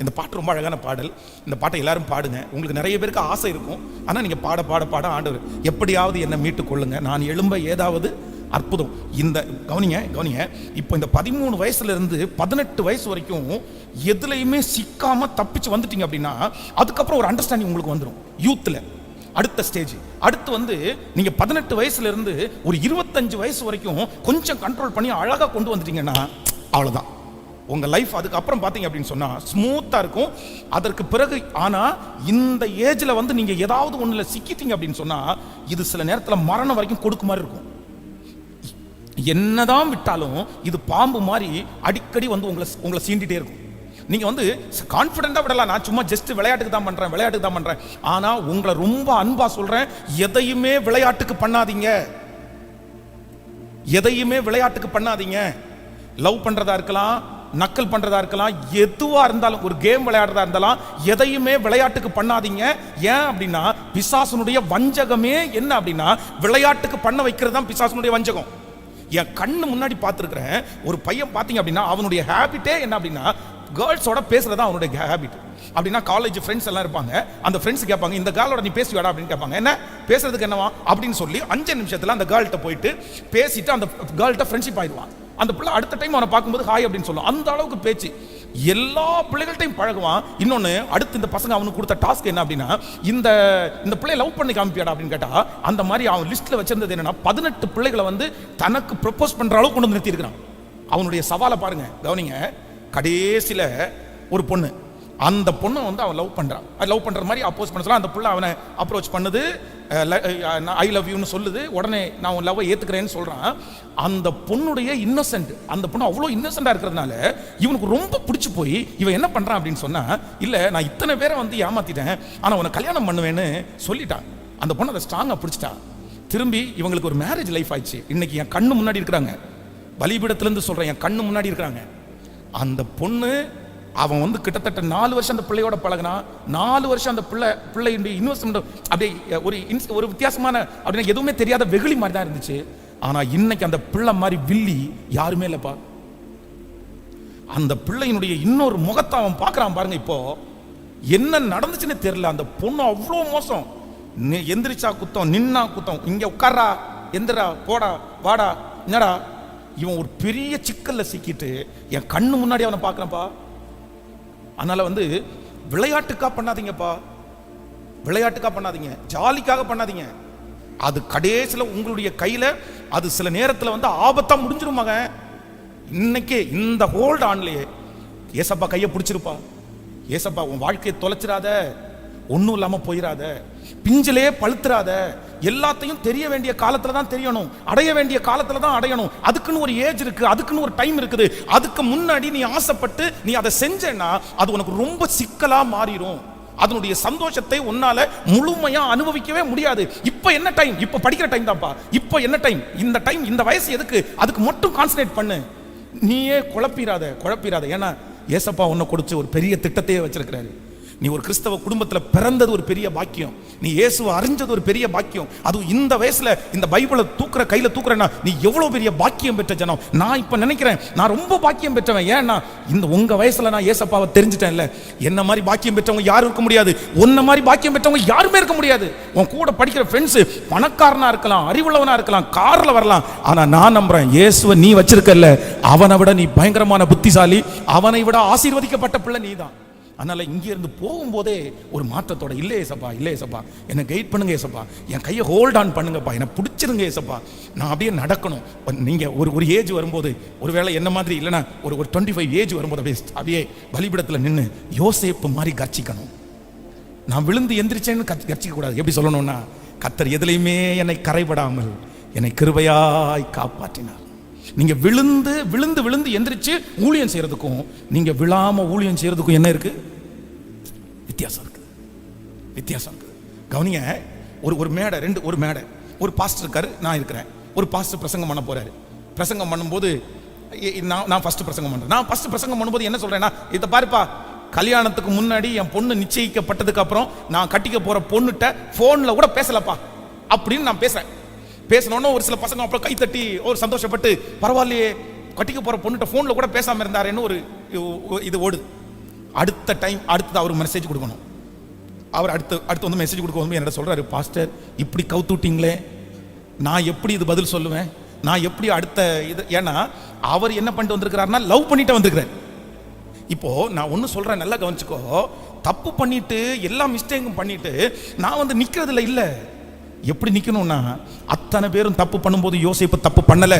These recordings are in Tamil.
இந்த பாட்டு ரொம்ப அழகான பாடல். இந்த பாட்டை எல்லாரும் பாடுங்க. உங்களுக்கு நிறைய பேருக்கு ஆசை இருக்கும். ஆனால் நீங்கள் பாட பாட பாட ஆண்டவர் எப்படியாவது என்னை மீட்டு கொள்ளுங்க, நான் எழும்ப ஏதாவது அற்புதம். இந்த கவனிங்க, இப்போ இந்த 13 வயசுல இருந்து 18 வயசு வரைக்கும் எதுலையுமே சிக்காம தப்பிச்சு வந்துட்டீங்க அப்படின்னா அதுக்கப்புறம் ஒரு அண்டர்ஸ்டாண்டிங் உங்களுக்கு வந்துடும். யூத்தில் அடுத்த ஸ்டேஜ், அடுத்து நீங்க 18 வயசுல இருந்து ஒரு 25 வயசு வரைக்கும் கொஞ்சம் கண்ட்ரோல் பண்ணி அழகா கொண்டு வந்துட்டீங்கன்னா அவ்வளவுதான் உங்க லைஃப். அதுக்கப்புறம் பாத்தீங்க அப்படின்னு சொன்னா ஸ்மூத்தா இருக்கும். அதற்கு பிறகு ஆனா இந்த ஏஜ்ல நீங்க ஏதாவது ஒண்ணுல சிக்கிட்டீங்க அப்படின்னு சொன்னா இது சில நேரத்துல மரணம் வரைக்கும் கொடுக்க மாதிரி இருக்கும். என்னதான் விட்டாலும் இது பாம்பு மாதிரி அடிக்கடி உங்களை சீண்டிட்டே இருக்கும். நீங்க கான்பிடண்டா விடலாம், நான் சும்மா ஜஸ்ட் விளையாட்டுக்கு தான் பண்றேன். ஆனா உங்களை ரொம்ப அன்பா சொல்றேன், எதையுமே விளையாட்டுக்கு பண்ணாதீங்க. லவ் பண்றதா இருக்கலாம், நக்கல் பண்றதா இருக்கலாம், எதுவா இருந்தாலும், ஒரு கேம் விளையாடுறதா இருந்தாலும் எதையுமே விளையாட்டுக்கு பண்ணாதீங்க. ஏன் அப்படின்னா பிசாசுனுடைய வஞ்சகமே என்ன அப்படின்னா விளையாட்டுக்கு பண்ண வைக்கிறது தான் பிசாசுனுடைய வஞ்சகம். என் கண்ணு முன்னாடி பார்த்துருக்கிறேன் ஒரு பையன் பார்த்தீங்க அப்படின்னா அவனுடைய ஹேபிட்டே என்ன அப்படின்னா கேர்ள்ஸோட பேசுறதா அவனுடைய ஹேபிட். அப்படின்னா காலேஜ் ஃப்ரெண்ட்ஸ் எல்லாம் இருப்பாங்க, அந்த ஃப்ரெண்ட்ஸ் கேட்பாங்க இந்த கேர்ளோட நீ பேசுவாடா அப்படின்னு கேட்பாங்க. என்ன பேசுறதுக்கு என்னவா அப்படின்னு சொல்லி 5 நிமிஷத்துல அந்த கேர்ள்கிட்ட போயிட்டு பேசிட்டு அந்த கேர்ள்கிட்ட ஃப்ரெண்ட்ஷிப் ஆயிடுவான். அந்த பிள்ளை அடுத்த டைம் அவனை பார்க்கும்போது ஹாய் அப்படின்னு சொல்லும். அந்த அளவுக்கு பேச்சு எல்லா பிள்ளைகள்ட்டையும் பழகுவான். இன்னொன்னு அடுத்து இந்த பசங்க அவனுக்கு கொடுத்த டாஸ்க் என்ன அப்படின்னா இந்த பிள்ளையை லவ் பண்ணி காமிப்பியாடா அப்படின்னு கேட்டா அந்த மாதிரி அவன் லிஸ்ட்ல வச்சிருந்தது என்னன்னா 18 பிள்ளைகளை தனக்கு ப்ரொபோஸ் பண்ற அளவுக்கு கொண்டு வந்து நிறுத்தி இருக்கிறான். அவனுடைய சவாலை பாருங்க, கவனிங்க. கடைசியில ஒரு பொண்ணு, அந்த பொண்ணை அவன் லவ் பண்ற மாதிரி அப்போஸ் பண்ண சொல்ல அந்த புள்ள அவனை அப்ரோச் பண்ணுது, ஐ லவ் யூன்னு சொல்லுது. உடனே நான் உன் லவ்வை ஏத்துக்கிறேன்னு சொல்றான். அந்த பொண்ணுடைய இன்னசென்ட், அந்த பொண்ணு அவ்வளோ இன்னசென்டா இருக்கிறதுனால இவனுக்கு ரொம்ப பிடிச்சி போய் இவன் என்ன பண்றான் அப்படின்னு சொன்னா, இல்ல நான் இத்தனை பேரை ஏமாத்திட்டேன், ஆனா உன்னை கல்யாணம் பண்ணுவேன்னு சொல்லிட்டான். அந்த பொண்ணு அதை ஸ்ட்ராங்கா பிடிச்சிட்டா. திரும்பி இவங்களுக்கு ஒரு மேரேஜ் லைஃப் ஆயிடுச்சு. இன்னைக்கு என் கண்ணு முன்னாடி இருக்கிறாங்க, பலிபீடத்திலிருந்து சொல்றேன், என் கண்ணு முன்னாடி இருக்கிறாங்க. அந்த பொண்ணு அவன் கிட்டத்தட்ட 4 வருஷம் அந்த பிள்ளையோட பழகினா, 4 வருஷம் அந்த பிள்ளையுடைய இன்வெஸ்ட்மெண்ட் அப்படியே ஒரு வித்தியாசமான அப்படின்னா எதுவுமே தெரியாத வெகுளி மாதிரி தான் இருந்துச்சு. ஆனா இன்னைக்கு அந்த பிள்ளை மாதிரி வில்லி யாருமே இல்லப்பா. அந்த பிள்ளையினுடைய இன்னொரு முகத்தை அவன் பார்க்கறான் பாருங்க. இப்போ என்ன நடந்துச்சுன்னு தெரியல. அந்த பொண்ணு அவ்வளோ மோசம். எந்திரிச்சா குத்தம், நின்னா குத்தம், இங்க உட்காரா, எந்திரா, போடா, வாடா, என்னடா. இவன் ஒரு பெரிய சிக்கல்ல சிக்கிட்டு என் கண்ணு முன்னாடி அவனை பார்க்கறப்பா. அதனால விளையாட்டுக்கா பண்ணாதீங்கப்பா, விளையாட்டுக்கா பண்ணாதீங்க, ஜாலிக்காக பண்ணாதீங்க. அது கடைசியில் உங்களுடைய கையில அது சில நேரத்தில் ஆபத்தா முடிஞ்சிரும் மகன். இன்னைக்கே இந்த ஹோல்ட் ஆன்லயே ஏசப்பா கையை பிடிச்சிருப்பா. ஏசப்பா உன் வாழ்க்கையை தொலைச்சிடாத, ஒன்றும் இல்லாம போயிடாத, பிஞ்சிலே பழுத்துறாத. எல்லாத்தையும் தெரிய வேண்டிய காலத்துல தான் தெரியணும், அடைய வேண்டிய காலத்துல தான் அடையணும். அதுக்குன்னு ஒரு ஏஜ் இருக்கு, அதுக்குன்னு ஒரு டைம் இருக்குது. அதுக்கு முன்னாடி நீ ஆசைப்பட்டு நீ அதை செஞ்சேன்னா அது உனக்கு ரொம்ப சிக்கலா மாறிடும். அதனுடைய சந்தோஷத்தை உன்னால முழுமையா அனுபவிக்கவே முடியாது. இப்ப என்ன டைம்? இப்ப படிக்கிற டைம் தான்ப்பா. இப்ப என்ன டைம்? இந்த டைம், இந்த வயசு எதுக்கு? அதுக்கு மட்டும் கான்சன்ட்ரேட் பண்ணு. நீயே குழப்பிராத. ஏன்னா ஏசப்பா உன்னை கொடுத்து ஒரு பெரிய திட்டத்தையே வச்சிருக்கிறாரு. நீ ஒரு கிறிஸ்தவ குடும்பத்தில் பிறந்தது ஒரு பெரிய பாக்கியம். நீ இயேசுவை அறிஞ்சது ஒரு பெரிய பாக்கியம். அதுவும் இந்த வயசுல இந்த பைபிளை கையில தூக்குறேன்னா நீ எவ்வளவு பெரிய பாக்கியம் பெற்ற ஜனம். நான் இப்ப நினைக்கிறேன் நான் ரொம்ப பாக்கியம் பெற்றவன். ஏன்னா இந்த உங்க வயசுல நான் ஏசப்பாவை தெரிஞ்சுட்டேன்ல. என்ன மாதிரி பாக்கியம் பெற்றவங்க யாரும் இருக்க முடியாது, உன்ன மாதிரி பாக்கியம் பெற்றவங்க யாருமே இருக்க முடியாது. உன் கூட படிக்கிற ஃப்ரெண்ட்ஸ் பணக்காரனா இருக்கலாம், அறிவுள்ளவனா இருக்கலாம், கார்ல வரலாம். ஆனா நான் நம்புறேன் இயேசுவை நீ வச்சிருக்கல, அவனை விட நீ பயங்கரமான புத்திசாலி, அவனை விட ஆசீர்வதிக்கப்பட்ட பிள்ளை நீதான். அதனால இங்கே இருந்து போகும்போதே ஒரு மாற்றத்தோட, இல்லை ஏசப்பா, என்னை கைட் பண்ணுங்க ஏசப்பா, என் கையை ஹோல்ட் ஆன் பண்ணுங்கப்பா, என்னை பிடிச்சிருங்க ஏசப்பா, நான் அப்படியே நடக்கணும். நீங்க ஒரு ஏஜ் வரும்போது, ஒருவேளை என்ன மாதிரி இல்லைன்னா ஒரு 25 ஏஜ் வரும்போது அப்படியே பலிபீடத்தில் நின்று யோசேப்பு மாதிரி கர்ச்சிக்கணும். நான் விழுந்து எந்திரிச்சேன்னு கர்ச்சிக்க கூடாது. எப்படி சொல்லணும்னா, கர்த்தர் எதுலையுமே என்னை கரைபடாமல் என்னை கிருபையாய் காப்பாற்றினார். நீங்க விழுந்து விழுந்து விழுந்து எந்திரிச்சு ஊழியம் செய்யறதுக்கும் நீங்க விழாம ஊழியம் செய்யறதுக்கும் என்ன இருக்கு? வித்தியாசம் இருக்கு. கவனிங்க, ஒரு மேடை, ஒரு மேடை, ஒரு பாஸ்டர் இருக்காரு, நான் இருக்கிறேன். ஒரு பாஸ்டர் பிரசங்கம் பண்ண போறாரு. பிரசங்கம் பண்ணும்போது நான் ஃபர்ஸ்ட் பிரசங்கம் பண்றேன். நான் ஃபர்ஸ்ட் பிரசங்கம் பண்ணும்போது என்ன சொல்றேன்னா, இதை பாருப்பா, கல்யாணத்துக்கு முன்னாடி என் பொண்ணு நிச்சயிக்கப்பட்டதுக்கு அப்புறம் நான் கட்டிக்க போற பொண்ணுட்ட போன்ல கூட பேசலப்பா அப்படின்னு நான் பேசணும்னு ஒரு சில பசங்க அப்புறம் கைத்தட்டி ஒரு சந்தோஷப்பட்டு, பரவாயில்லையே கட்டிக்க போற பொண்ணுட்ட போன்ல கூட பேசாம இருந்தாருன்னு ஒரு இது ஓடுது. அடுத்த டைம் அடுத்தது அவருக்கு மெசேஜ் கொடுக்கணும். அவர் அடுத்து வந்து மெசேஜ் கொடுக்க என்னோட சொல்றாரு, பாஸ்டர் இப்படி கவுத்து விட்டீங்களே, நான் எப்படி இது பதில் சொல்லுவேன், நான் எப்படி அடுத்த இது. ஏன்னா அவர் என்ன பண்ணிட்டு வந்திருக்கிறாருன்னா லவ் பண்ணிட்டு வந்திருக்கிறார். இப்போ நான் ஒன்று சொல்றேன், நல்லா கவனிச்சுக்கோ. தப்பு பண்ணிட்டு எல்லா மிஸ்டேக்கும் பண்ணிட்டு நான் வந்து நிக்கிறதுல இல்ல. எப்படி நிக்கணும்னா, அத்தனை பேரும் தப்பு பண்ணும்போது யோசேப்பு தப்பு பண்ணல,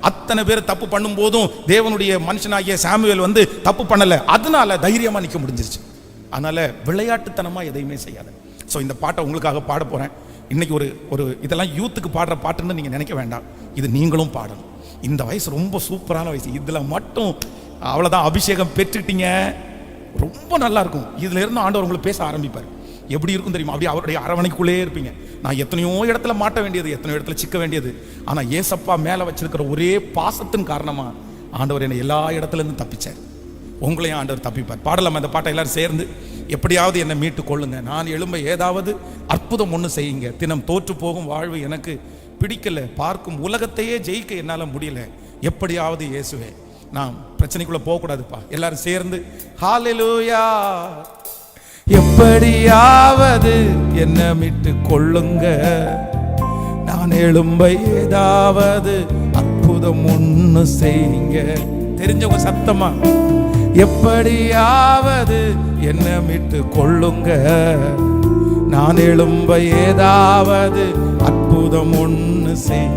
அத்தனை பேர் தப்பு பண்ணும் போதும் தேவனுடைய மனுஷனாகிய சாமுவேல் வந்து தப்பு பண்ணல. அதனால தைரியமா நிக்க முடிஞ்சிருச்சு. அதனால விளையாட்டுத்தனமா எதையுமே செய்யாத. ஸோ இந்த பாட்டை உங்களுக்காக பாட போறேன் இன்னைக்கு. ஒரு இதெல்லாம் யூத்துக்கு பாடுற பாட்டுன்னு நீங்க நினைக்க வேண்டாம், இது நீங்களும் பாடணும். இந்த வயசு ரொம்ப சூப்பரான வயசு. இதுல மட்டும் அவ்வளவுதான் அபிஷேகம் பெற்றுட்டீங்க, ரொம்ப நல்லா இருக்கும். இதுல இருந்து ஆண்டவர் உங்களுக்கு பேச ஆரம்பிப்பார். எப்படி இருக்கும் தெரியுமா? அப்படியே அவருடைய அரவணைக்குள்ளே இருப்பீங்க. நான் எத்தனையோ இடத்துல மாட்ட வேண்டியது, எத்தனையோ இடத்துல சிக்க வேண்டியது. ஆனா ஏசப்பா மேல வச்சிருக்கிற ஒரே பாசத்தின் காரணமா ஆண்டவர் என்னை எல்லா இடத்துல இருந்து தப்பிச்சார். உங்களையும் ஆண்டவர் தப்பிப்பார். பாடலாம் அந்த பாட்டை எல்லாரும் சேர்ந்து. எப்படியாவது என்னை மீட்டு கொள்ளுங்க, நான் எழும்ப ஏதாவது அற்புதம் ஒன்று செய்யுங்க. தினம் தோற்று போகும் வாழ்வு எனக்கு பிடிக்கல, பார்க்கும் உலகத்தையே ஜெயிக்க என்னால் முடியல, எப்படியாவது இயேசுவே. நான் பிரச்சனைக்குள்ள போகக்கூடாதுப்பா. எல்லாரும் சேர்ந்து ஹalleluya. எப்படியாவது என்ன மீட்டு கொள்ளுங்க, நான் எழும்ப ஏதாவது அற்புதம் ஒன்று செய்யுங்க. தெரிஞ்சவங்க சத்தமா, எப்படியாவது என்ன மீட்டு கொள்ளுங்க, நான் எழும்ப ஏதாவது அற்புதம் ஒன்று செய்.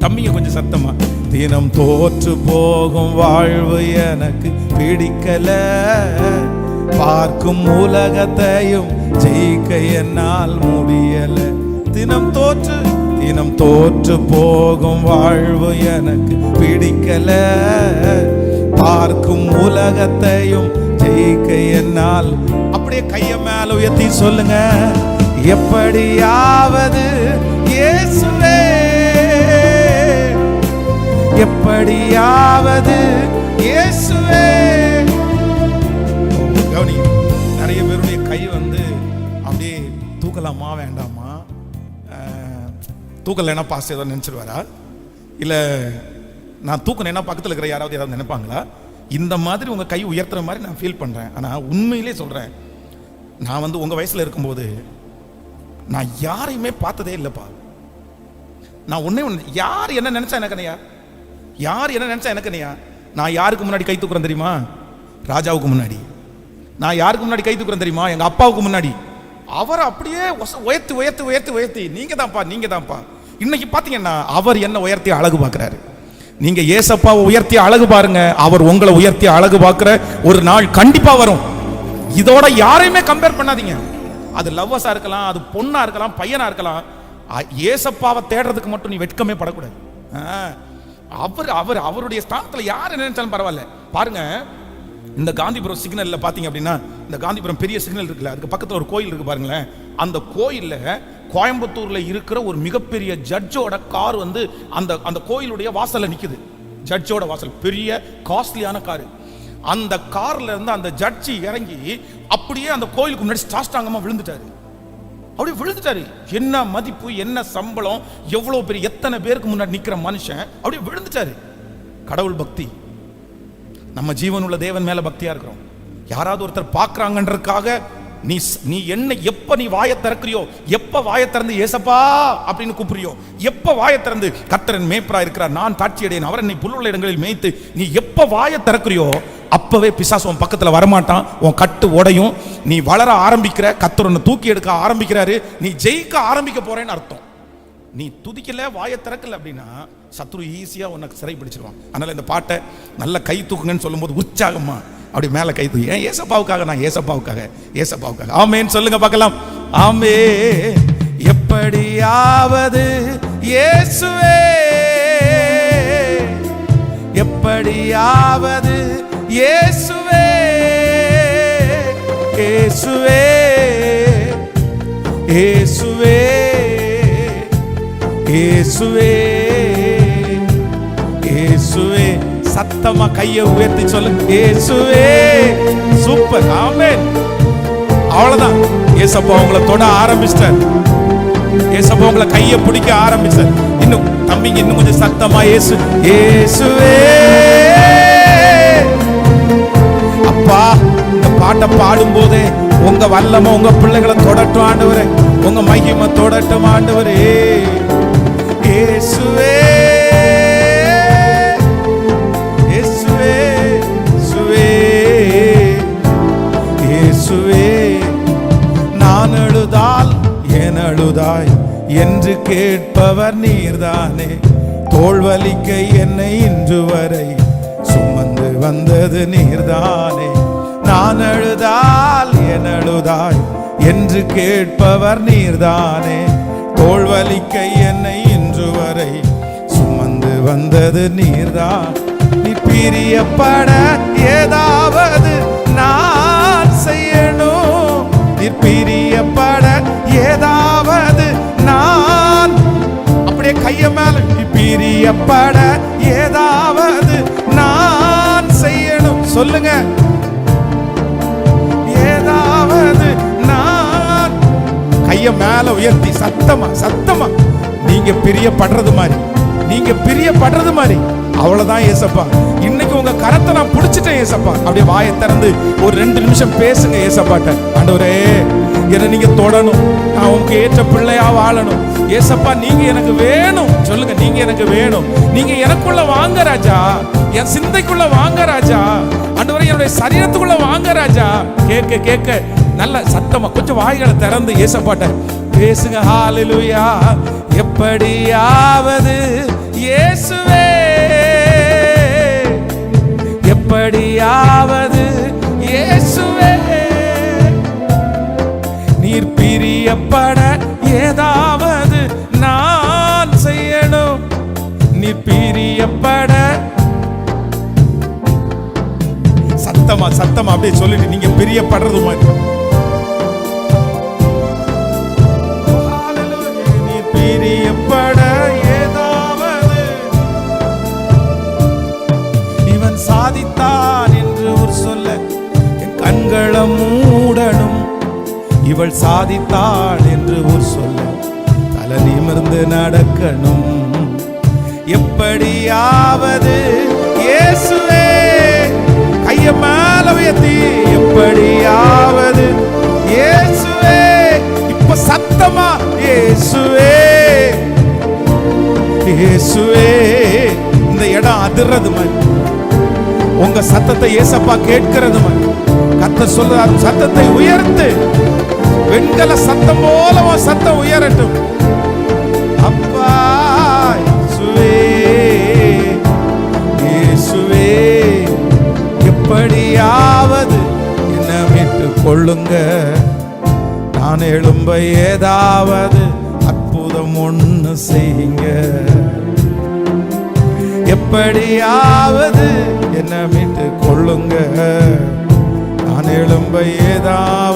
தம்பிங்க கொஞ்சம் சத்தமா. தினம் தோற்று போகும் வாழ்வு எனக்கு பிடிக்கல, பார்க்கும் உலகத்தையும் ஜெயிக்க என்னால் முடியல. தினம் தோற்று போகும் வாழ்வு எனக்கு பிடிக்கல, பார்க்கும் உலகத்தையும் ஜெயிக்க என்னால். அப்படியே கைய மேல உயர்த்தி சொல்லுங்க, எப்படியாவது இயேசுவே, எப்படியாவது இயேசுவே. நிறைய பேருடைய கை வந்து அப்படியே தூக்கலாமா வேண்டாமா? தூக்கலைன்னா பாஸ்டர் ஏதாவது நினைச்சிருவாரா? இல்ல நான் தூக்கணும்னா பக்கத்தில் இருக்கிற யாராவது ஏதாவது நினைப்பாங்களா? இந்த மாதிரி உங்க கை உயர்த்துற மாதிரி நான் ஃபீல் பண்றேன். ஆனா உண்மையிலே சொல்றேன், நான் வந்து உங்க வயசுல இருக்கும்போது நான் யாரையுமே பார்த்ததே இல்லப்பா. நான் ஒண்ணு யார் என்ன நினைச்சா எனக்குனையா, யார் என்ன நினைச்சா எனக்குனையா. நான் யாருக்கு முன்னாடி கை தூக்குறேன் தெரியுமா? ராஜாவுக்கு முன்னாடி. நான் யாருக்கு முன்னாடி கை தூக்குறேன் தெரியுமா? எங்க அப்பாவுக்கு முன்னாடி. அவர் அப்படியே உயர்த்தி உயர்த்தி உயர்த்தி உயர்த்தி, நீங்க தான்ப்பா. இன்னைக்கு பாத்தீங்கன்னா அவர் என்ன உயர்த்தி அழகு பார்க்கிறாரு. நீங்க ஏசப்பாவை உயர்த்தி அழகு பாருங்க, அவர் உங்களை உயர்த்தி அழகு பார்க்கிற ஒரு நாள் கண்டிப்பா வரும். இதோட யாரையுமே கம்பேர் பண்ணாதீங்க. அது லவ்வர்ஸா இருக்கலாம், அது பொண்ணா இருக்கலாம், பையனா இருக்கலாம். ஏசப்பாவை தேடுறதுக்கு மட்டும் நீ வெட்கமே படக்கூடாது. அவருடைய ஸ்தானத்துல யார் நினைச்சாலும் பரவாயில்ல. பாருங்க, இந்த காந்திபுரம் சிக்னல்ல பாத்தீங்க அப்படின்னா, இந்த காந்திபுரம் பெரிய சிக்னல் இருக்குல்ல, அதுக்கு பக்கத்துல ஒரு கோயில் இருக்கு பாருங்களேன். அந்த கோயில்ல கோயம்புத்தூர்ல இருக்கிற ஒரு மிகப்பெரிய ஜட்ஜோட கார் வந்து அந்த கோயிலுடைய வாசல்ல நிக்குது. ஜட்ஜோட வாசல், பெரிய காஸ்ட்லியான காரு. அந்த கார்ல இருந்து அந்த ஜட்ஜி இறங்கி அப்படியே அந்த கோயிலுக்கு முன்னாடி சாஷ்டாங்கமா விழுந்துட்டாரு. அப்படியே விழுந்துட்டாரு. என்ன மதிப்பு, என்ன சம்பளம், எவ்வளவு பெரிய, எத்தனை பேருக்கு முன்னாடி நிக்கிற மனுஷன் அப்படியே விழுந்துட்டாரு. கடவுள் பக்தி, நம்ம ஜீவனுள்ள தேவன் மேல பக்தியா இருக்கிறோம். யாராவது ஒருத்தர் பார்க்கறாங்கன்றதுக்காக நீ என்ன எப்ப நீ வாயை திறக்கிறியோ, எப்ப வாயை திறந்து ஏசப்பா அப்படின்னு கூப்பிடுறியோ, எப்ப வாயை திறந்து கர்த்தரன் மேய்ப்பரா இருக்கிறார், நான் தாட்சி அடையேன், அவர் என்னை புல்லுள்ள இடங்களில் மேய்த்து, நீ எப்ப வாயை திறக்கிறியோ அப்பவே பிசாசு உன் பக்கத்துல வரமாட்டான். உன் கட்டு உடையும். நீ வளர ஆரம்பிக்கிற, கர்த்தர் உன்னை தூக்கி எடுக்க ஆரம்பிக்கிறாரு, நீ ஜெயிக்க ஆரம்பிக்க போறேன்னு அர்த்தம். நீ துதிக்கல, வாயை திறக்கல அப்படின்னா சத்ரு ஈஸியா உனக்கு சிறை பிடிச்சிருவான். அதனால இந்த பாட்டை நல்ல கை தூக்குங்கன்னு சொல்லும்போது உற்சாகமா அப்படி மேல கை தூக்கி, ஏன் ஏசப்பாவுக்காக, நான் ஏசப்பாவுக்காக ஆமென் சொல்லுங்க பார்க்கலாம். ஆமே. எப்படியாவது இயேசுவே, எப்படியாவது இயேசுவே, இயேசுவே, இயேசுவே, இயேசுவே, இயேசுவே. சத்தமா கையை உயர்த்தி சொல்லுங்க, இயேசுவே. சூப்பர், ஆமென். அவ்வளவுதான். ஏசப்பா உங்களை தொட ஆரம்பிச்சிட்டார். ஏசப்பா உங்களை கையை பிடிக்க ஆரம்பிச்சார். இன்னும் தம்பிங்க இன்னும் கொஞ்சம் சத்தமா இயேசு, இயேசுவே. அப்பா, இந்த பாட்டை பாடும் போதே உங்க வல்லமை உங்க பிள்ளைகளை தொடட்டும் ஆண்டவரே, உங்க மகிமை தொடட்டும் ஆண்டவரே. இயேசுவே இயேசுவே இயேசுவே இயேசுவே, நான் அழுதால் ஏன் அழுதாய் என்று கேட்பவர் நீர்தானே. தோள்வலிக்க என்னை இன்று வரை சுமந்து வந்தது நீர்தானே. நான் அழுதால் ஏன் அழுதாய் என்று கேட்பவர் நீர்தானே. தோள்வலிக்க என்னை இன்று வரை சுமந்து வந்தது நீர்தான். நீ பிரியப்பட ஏதாவது நான் செய்யணும். நீ பிரியப்பட ஏதாவது நான், அப்படியே கைய மேல, நீ பிரியப்பட ஏதாவது நான் செய்யணும். சொல்லுங்க, ஏதாவது நான். கைய மேல உயர்த்தி சத்தமா சத்தமா, நீங்க பிரியப்படுறது மாதிரி, நீங்க பிரியப்படுறது மாதிரி. அவ்வளவுதான் ஏசப்பா. இன்னைக்கு உங்க கரத்தை நான் பிடிச்சிட்டேன் ஏசப்பா. அப்படியே வாயை திறந்து ஒரு 2 நிமிஷம் பேசுங்க ஏசப்பாட்ட. ஆண்டவரே, என்னை நீங்க தொடணும், நான் உங்களுக்கு ஏற்ற பிள்ளையா வாழணும் ஏசப்பா. நீங்க எனக்கு வேணும். சொல்லுங்க, நீங்க எனக்கு வேணும். நீங்க எனக்குள்ள வாங்க ராஜா, என் சிந்தைக்குள்ள வாங்க ராஜா. ஆண்டவரே, என்னுடைய சரீரத்துக்குள்ள வாங்க ராஜா. கேட்க கேட்க நல்ல சத்தமா கொஞ்சம் வாய்களை திறந்து ஏசப்பாட்ட பேசுங்க. ஹalleluya. எப்படியாவது இயேசுவே, எப்படியாவது இயேசுவே, நீர் பிரியப்பட ஏதாவது நான் செய்யணும். நீர் பிரியப்பட சத்தமா சத்தமா அப்படியே சொல்லிட்டு நீங்க பிரியப்படுறது மாதிரி. நீர் பிரியப்பட ஏதாவது, இவன் சாதித்தான் என்று ஒரு சொல்ல என் கண்களை மூடணும். இவள் சாதித்தாள் என்று ஒரு சொல்ல தலை நிமிர்ந்து நடக்கணும். எப்படியாவது இயேசுவே, கைய மேல உயர்த்தி, எப்படியாவது இயேசுவே. இப்ப சத்தமா இயேசுவே இயேசுவே. இந்த இடம் அதிர்றது மாதிரி, உங்க சத்தத்தை ஏசப்பா கேட்கிறது மாதிரி. கர்த்தர் சொல்றார், சத்தத்தை உயர்த்து, வெண்கல சத்தம் போல சத்தம் உயரட்டும். அப்பா இயேசுவே இயேசுவே, எப்படியாவது என்ன மீட்டுக் கொள்ளுங்க. நான் எழும்ப ஏதாவது அற்புதம் ஒண்ணு செய்யுங்க. எப்படியாவது என்ன மீட்டுக் கொள்ளுங்க. நான் எழும்ப ஏதாவது